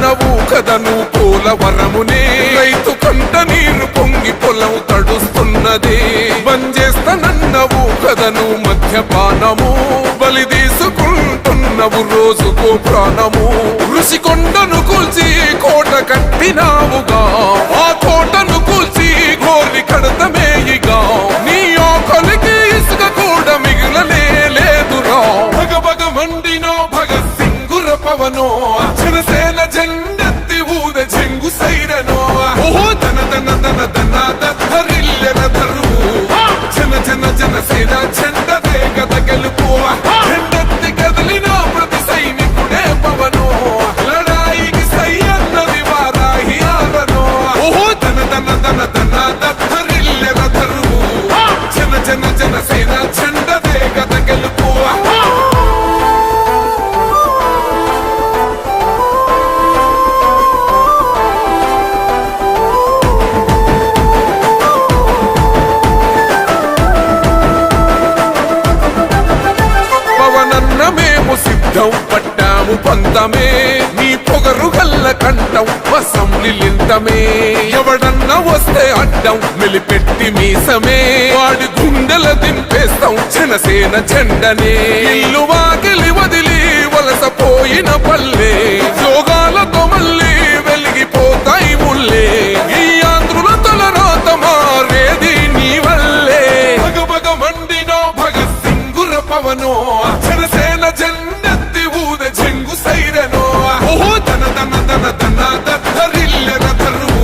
చేస్తానన్నవు కదను పోలవరమునే, రైతు కంట నీరు పొంగి పొలం తడుస్తున్నది. బంద్ చేస్తానన్నవు కదను మద్యపానము, బలి తీసుకుంటున్నవు రోజుకో ప్రాణము. ఋషికొండను కూల్చి కోట కట్టినావుగా, ఆ కోటను కూల్చి గోరి కడతమేయిగా. నీ ఆకలికి ఇసుక కూడా మిగిలనే లేదురా. భగ భగ మండినో భగత్ సింగుర పవనో, జనసేన జెండెత్తి ఊద జంగు సైరనో. ఓహో ధన ధన ధన ధన ధరిల్లెన ధరువు, జన జన జనసేన జెండదే గద గెలుపు. జెండెత్తి కదిలిన ప్రతి సైనికుడే పవనో, లడాయికి సై అన్నది వారాహి ఆరనో. ఓహో ధన ధన ధన ధన ధరిల్లెన ధరువు, జన జన జనసేన జెండదే గద గెలుపు. సిద్ధం పట్టాము పంతమే, నీ పొగరు గల్ల కంఠం అసెంబ్లీలింతమే. ఎవడన్నా వస్తే అడ్డం మెలిపెట్టి మీసమే, వాడి గుండెల దింపేస్తాం జనసేన జెండనే. ఇల్లు వాకిలి వదిలి వలసపోయిన పల్లె, యోగాలతో మళ్ళీ వెలిగిపోతాయి ముల్లే. ఈ ఆంధ్రుల తలరాత మారేది నీ వల్లే. భగ భగ మండినో భగత్ సింగుర పవనో, జనసేన జెండెత్తి ఊద జంగు సైరనో. ఓహో ధన ధన ధన ధన ధరిల్లెన ధరువు,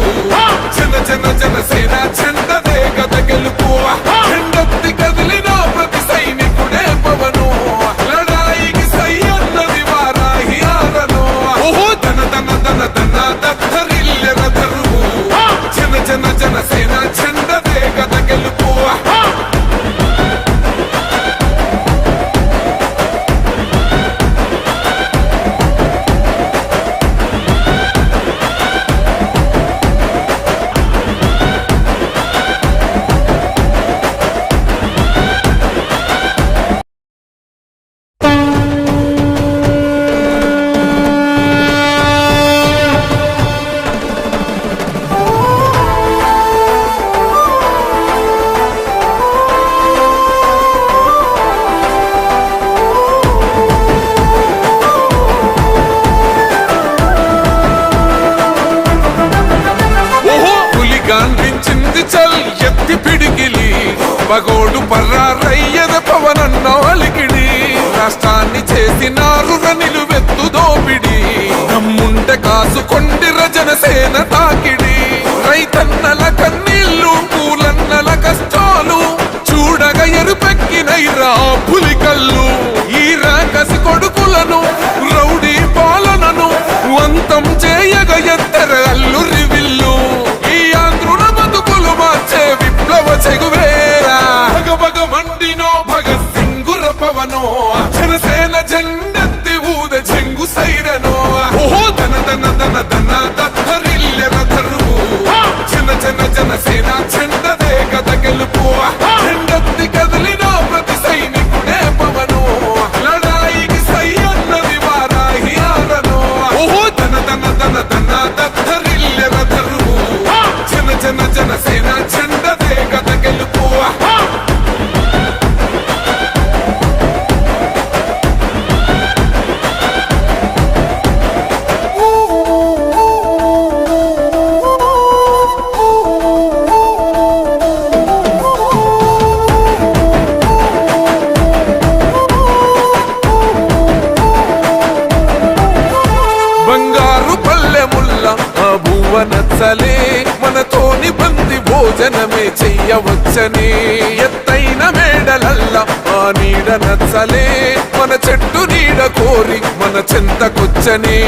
జన జన జనసేన జెండదే గద గెలుపు. జెండెత్తి కదిలిన ప్రతి సైనికుడే పవనో, లడాయికి సై అన్నది వారాహి ఆరనో. ఓహో ధన ధన ధన ధన ధరిల్లెన ధరువు, జన జన జనసేన జెండదే గద గెలుపు. గాంధించింది చల్ ఎత్తి పిడికిలి, పగోడు పర్రారయ్యద పవనన్న అలికిడి. రాష్ట్రాన్ని చేసినారు నిలువెత్తు దోపిడి, దమ్ముంటే కాసుకొండిర జనసేన తాకిడి. రైతన్నల కన్నీళ్లు పూలన్నల కష్టాలు చూడగా ఎరుపెక్కినైరా పులికల్లు. ఈ రాకసి కొడుకులను రౌడీ పాలనను అంతం చేయగ ఎత్తర అల్లురి విల్లు. ఈ ఆంధ్రుల బతుకులు మార్చే విప్లవ చెగువేరా. భగ భగ మండినో భగత్ సింగుర పవనో, జనసేన జెండెత్తి ఊద జంగు సైరనో. ఓహో ధన ధన ధన ధన ధరిల్లెన ధరువు, జన జన జనసేన జెండదే గద గెలుపు. జెండెత్తి కదిలిన ప్రతి సైనికుడే పవనో, లడాయికి సై అన్నది వారాహి ఆరనో. ఓహో ధన ధన ధన ధన ధరిల్లెన ధరువు, జన జన జనసేన జెండదే గద గెలుపు. బంగారు పల్లెముల్ల ఆ భువ నచ్చలే, మనతోని బంది భోజనమే చెయ్యవచ్చని. ఎత్తైన మేడలల్ల ఆ నీడ నచ్చలే, మన చెట్టు నీడ కోరి మన చెంతకొచ్చని.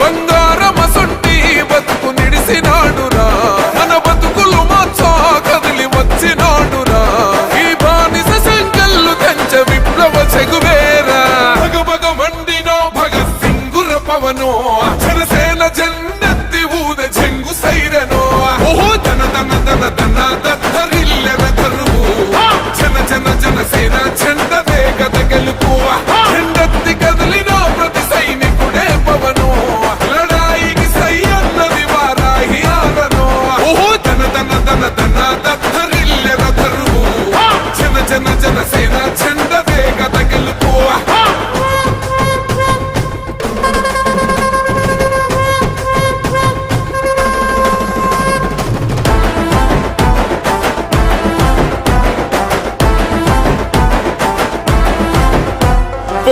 బంగారమసొంటి బతుకు నిడిసినాడురా, మన బతుకులు మార్చా కదిలి వచ్చినాడురా. ఈ బానిస సంకల్లు కంచ విప్లవ చెగువేరా. భగ భగ మండినో భగత్ సింగుర పవనో, జనసేన జెండెత్తి ఊద జంగు సైరనో. ఓహో ధన ధన ధన ధన ధరిల్లెన ధరువు, జన జన జనసేన జెండదే గద గెలుపు. జెండెత్తి కదిలిన ప్రతి సైనికుడే పవనో, లడాయికి సై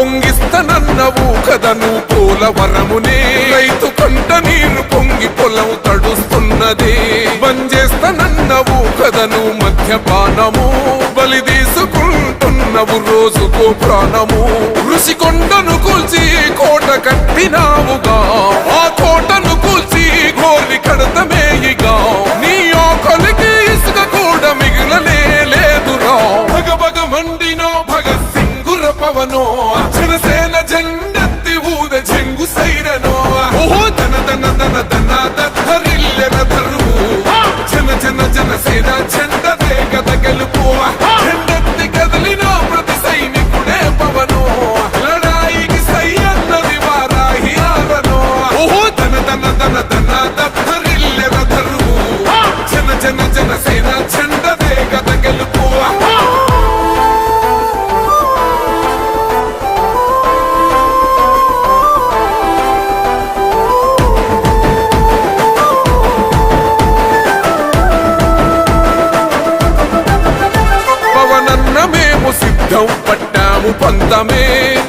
పొంగిస్తనన్నవు కదను పోలవరమునే రైతు కంట నీరు పొంగి పొలం తడుస్తున్నదే బంజేస్తనన్నవు కదను మద్యపానము బలి తీసుకుంటున్నవు రోజుకో ప్రాణము ఋషికొండను కూల్చి కోట కట్టినావుగా ఆ కోటను కూల్చి గోరి కడతమేయిగా నీ ఆకలికి ఇసుక కూడా మిగిలనే లేదురా భగ భగ మండినో భగత్ సింగుర పవనో జనసేన జెండెత్తి ఊద జంగు సైరనో ఓహో ధన ధన ధన ధన దద్దరిల్లెన దరువు జన జన జనసేన జెండదే గద గెలుపు జెండెత్తి కదలిన ప్రతి సైనికుడే పవనో లడాయికి సై అన్నది వారాహి ఆరనో ఓహో ధన ధన ధన ధన దద్దరిల్లెన దరువు జన జన జనసేన జెండదే గద గెలుపు సిద్ధం పట్టాము పంతమే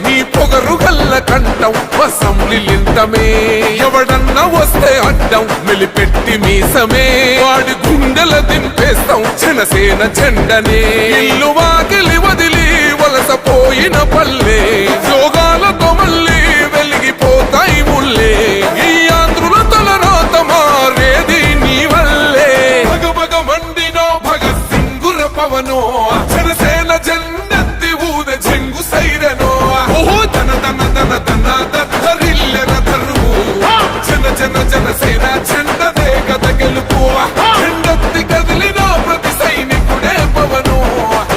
నీ పొగరు గల్ల కంఠం వసంలింతమే ఎవడన్నా వస్తే అడ్డం మెలిపెట్టి మీసమే వాడి గుండెల దింపేస్తాం జనసేన జెండనే ఇల్లు వాకిలి వదిలి వలసపోయిన పల్లె యోగాలతో మళ్ళీ వెలిగిపోతాయి ముల్లే ఈ ఆంధ్రుల తలరాత మారేది నీ వల్లే భగ భగ మండినో భగత్ సింగుర పవనో జనసేన జెండెత్తి ఊద జంగు సైరనో ఓహో ధన ధన ధన ధన దద్దరిల్లెన దరువు జన జన జనసేన జెండదే గద గెలుపు జెండెత్తి కదిలిన ప్రతి సైనికుడే పవనో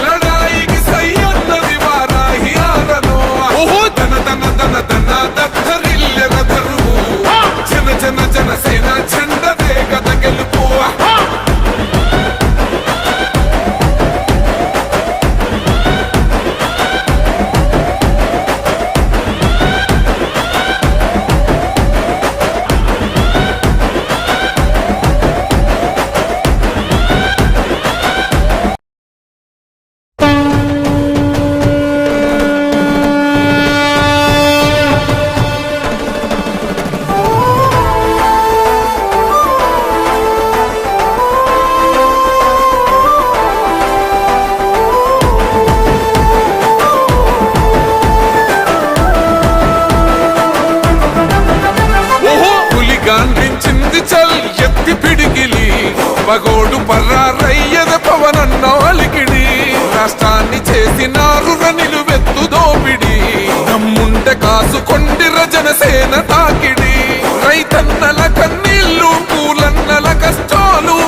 లడాయికి సై అన్నది వారాహి ఆరనో ఓహో ధన ధన ధన ధన దద్దరిల్లెన దరువు జన జన జనసేన జెండదే గద గెలుపు గాంధించింది చల్ ఎత్తి పిడిగిలి పగోడు పర్రారయ్యద పవనన్న అలికిడి రాష్ట్రాన్ని చేసినారు నిలువెత్తు దోపిడి దమ్ముంటే కాసుకొండిర జనసేన తాకిడి రైతన్నల కన్నీళ్లు పూలన్నల కష్టాలు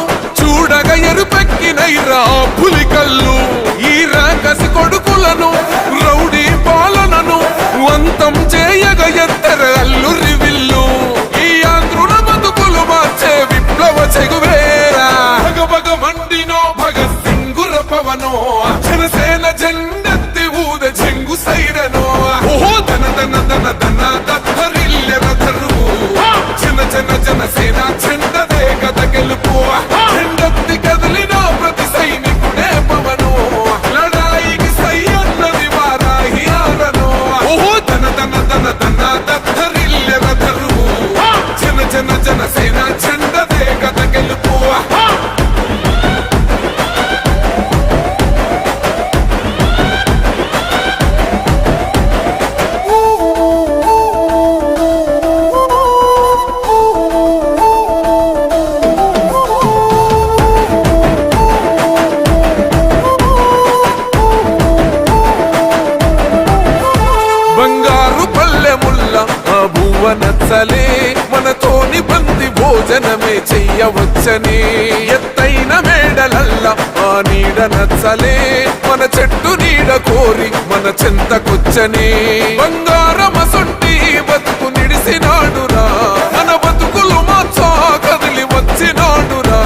చూడగ ఎరుపెక్కినైరా పులికల్లు ఈ రాకసి కొడుకులను రౌడీ పాలనను అంతం చేయగ ఎత్తర అల్లు రివిల్లు చెగువేరా భగ భగ మండినో భగత్ సింగుర పవనో జనసేన జెండెత్తి ఊద జంగు సైరనో ఓహో ధన ధన ధన ధన దద్దరిల్లెన దరువు జన జన జనసేన జెండదే గద గెలుపు జెండెత్తి కదిలిన ప్రతి సైనికుడే పవనో లడాయికి సై అన్నది వారాహి ఆరనో ఓహో ధన ధన ధన ధన దద్దరిల్లెన దరువు జన జన జనసేన జెండదే గద గెలుపు బంగారు పల్లెముల్ల ఆ భువ నచ్చలే మనతోని బంది భోజనమే చెయ్యవచ్చని ఎత్తైన మేడలల్ల ఆ నీడ నచ్చలే మన చెట్టు నీడ కోరి మన చెంతకొచ్చని బంగారమసొంటి బతుకు నిడిసినాడురా మన బతుకులు మార్చా కదిలి వచ్చినాడురా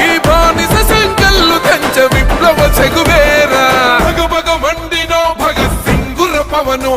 ఈ బానిస సంకల్లు కంచె విప్లవ చెగువేరా భగ భగ మండినో భగత్ సింగుర పవనో